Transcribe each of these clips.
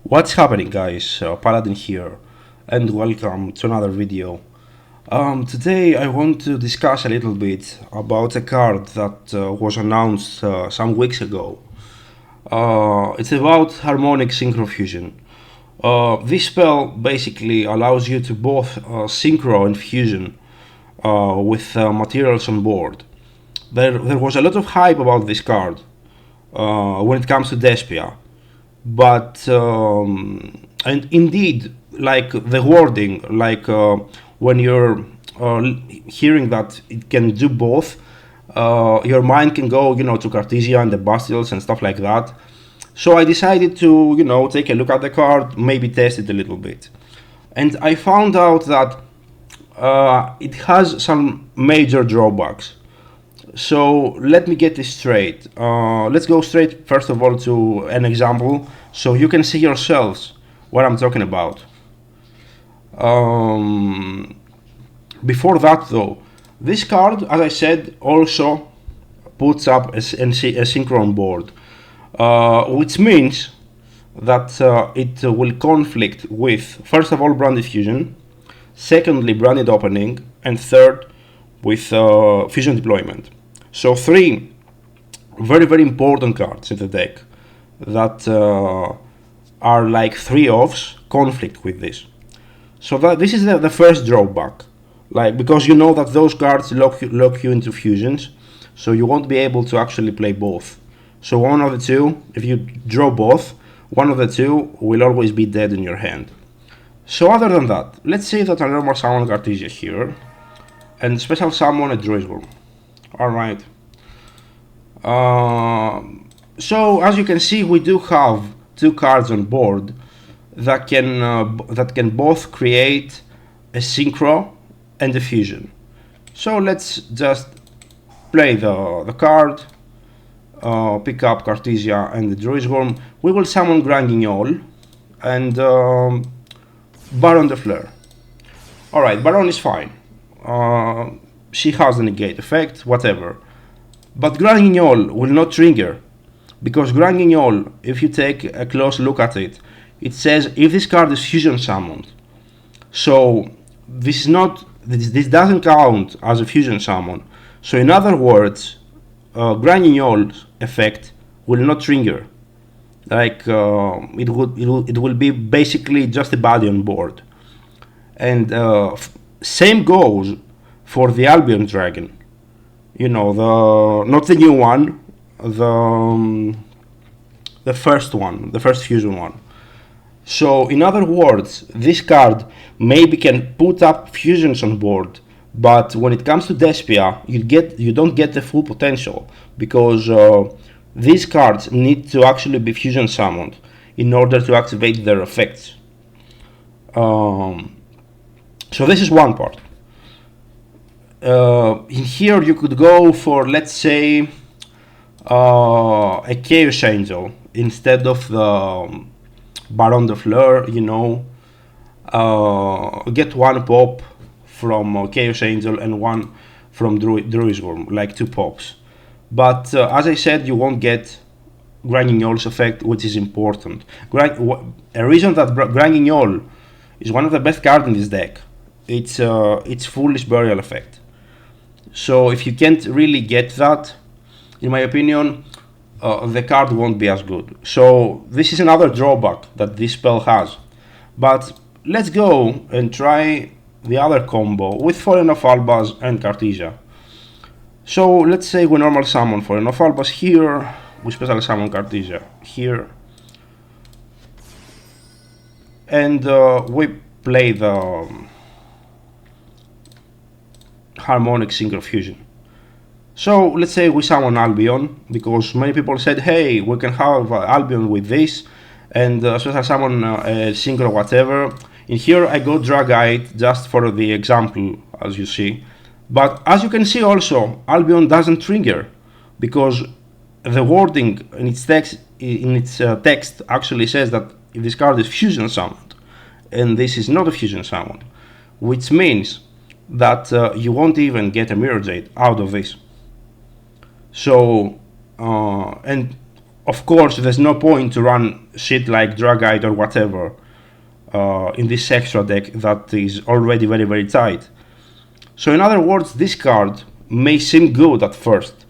What's happening, guys? Paladin here, and welcome to another video. Today I want to discuss a little bit about a card that was announced some weeks ago. It's about harmonic synchro fusion. This spell basically allows you to both synchro and fusion with materials on board. There was a lot of hype about this card when it comes to Despia, but and indeed, like the wording, like when you're hearing that it can do both, your mind can go, to Cartesia and the Bastilles and stuff like that. So I decided to, take a look at the card, maybe test it a little bit, and I found out that it has some major drawbacks. So let me get this straight. Let's go straight, first of all, to an example so you can see yourselves what I'm talking about. Before that, though, this card, as I said, also puts up a synchro on board, which means that it will conflict with, first of all, branded fusion, secondly, branded opening, and third, with fusion deployment. So three very, very important cards in the deck that are like three offs conflict with this. So this is the first drawback, like, because you know that those cards lock you into fusions, so you won't be able to actually play both. So one of the two, if you draw both, one of the two will always be dead in your hand. So other than that, let's say that I normal summon Cartesia here, and special summon a Druidworm. Alright. So as you can see, we do have two cards on board that can both create a synchro and a fusion. So let's just play the card, pick up Cartesia and the Druidworm. We will summon Granguignol and Baron de Fleur. Alright, Baron is fine. She has the negate effect, whatever. But Granguignol will not trigger, because Granguignol, if you take a close look at it, it says if this card is fusion summoned. So this doesn't count as a fusion summon. So in other words, Granguignol's effect will not trigger. Like it will be basically just a body on board. And same goes for the Albion Dragon. Not the new one, the first one, the first fusion one. So in other words, this card maybe can put up fusions on board, but when it comes to Despia, you don't get the full potential, because these cards need to actually be fusion summoned in order to activate their effects. So this is one part. In here you could go for, let's say, a Chaos Angel instead of the Baron de Fleur, get one pop from Chaos Angel and one from Druidworm, like two pops. But as I said, you won't get Granguignol's effect, which is important. A reason that Granguignol is one of the best cards in this deck, it's Foolish Burial effect. So if you can't really get that, in my opinion, the card won't be as good. So this is another drawback that this spell has. But let's go and try the other combo with Fallen of Albaz and Cartesia. So let's say we normal summon Fallen of Albaz here, we special summon Cartesia here, and we play the harmonic synchro fusion. So let's say we summon Albion, because many people said, hey, we can have Albion with this, and special summon synchro whatever. In here I go Dragite just for the example, as you see. But as you can see also, Albion doesn't trigger, because the wording in its text actually says that if this card is fusion summoned, and this is not a fusion summon, which means that you won't even get a Mirror Jade out of this. So and Of course, there's no point to run shit like Dragite or whatever in this extra deck that is already very, very tight. So in other words, this card may seem good at first,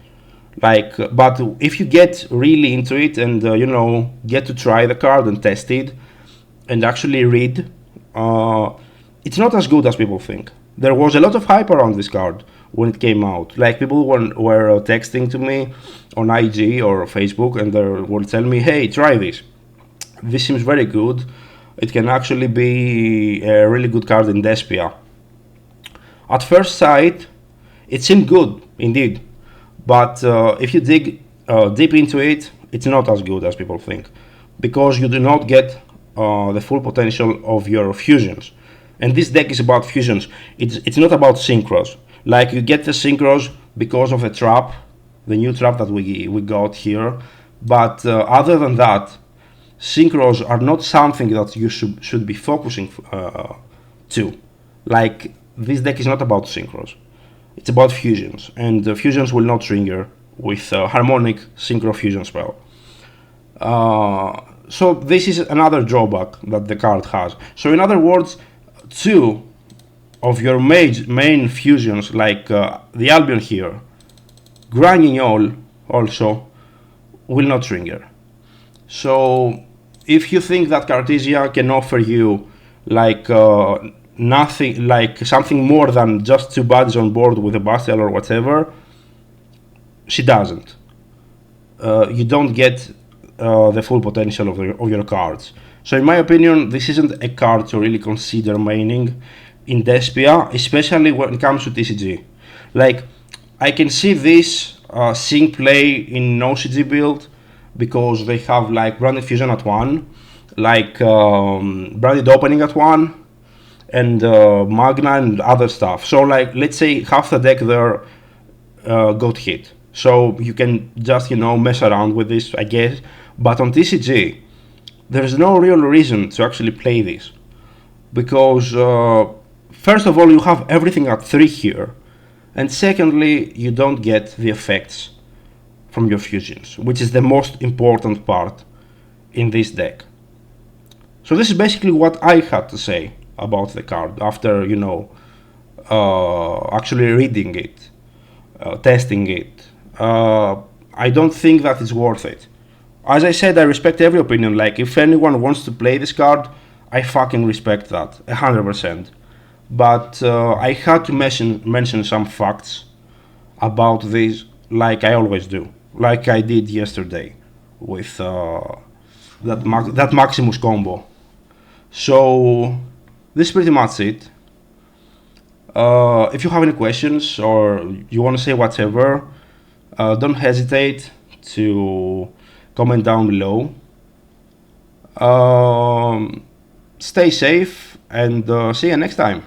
but if you get really into it and get to try the card and test it and actually read, it's not as good as people think. There was a lot of hype around this card when it came out. Like, people were texting to me on IG or Facebook, and they were telling me, hey, try this. This seems very good. It can actually be a really good card in Despia. At first sight, it seemed good, indeed. But if you dig deep into it, it's not as good as people think. Because you do not get the full potential of your fusions. And this deck is about fusions. It's not about synchros. Like, you get the synchros because of the trap, the new trap that we got here. But other than that, synchros are not something that you should be focusing to. Like, this deck is not about synchros. It's about fusions. And fusions will not trigger with harmonic synchro fusion spell. So this is another drawback that the card has. So in other words, two of your main fusions, like the Albion here, Granuol also, will not trigger. So if you think that Cartesia can offer you like nothing, like something more than just two bodies on board with a Bastial or whatever, she doesn't. You don't get the full potential of your cards. So in my opinion, this isn't a card to really consider maining in Despia, especially when it comes to TCG. Like, I can see this seeing play in OCG build because they have like Branded Fusion at 1, like Branded Opening at 1, and Magna and other stuff. So like, let's say half the deck there got hit. So you can just, mess around with this, I guess. But on TCG, there's no real reason to actually play this. Because, first of all, you have everything at 3 here. And secondly, you don't get the effects from your fusions, which is the most important part in this deck. So this is basically what I had to say about the card after, actually reading it, testing it. I don't think that it's worth it. As I said, I respect every opinion. Like, if anyone wants to play this card, I fucking respect that 100%. But I had to mention some facts about this, like I always do, like I did yesterday with that Maximus combo. So this is pretty much it. If you have any questions or you want to say whatever, don't hesitate to comment down below. Stay safe and see you next time.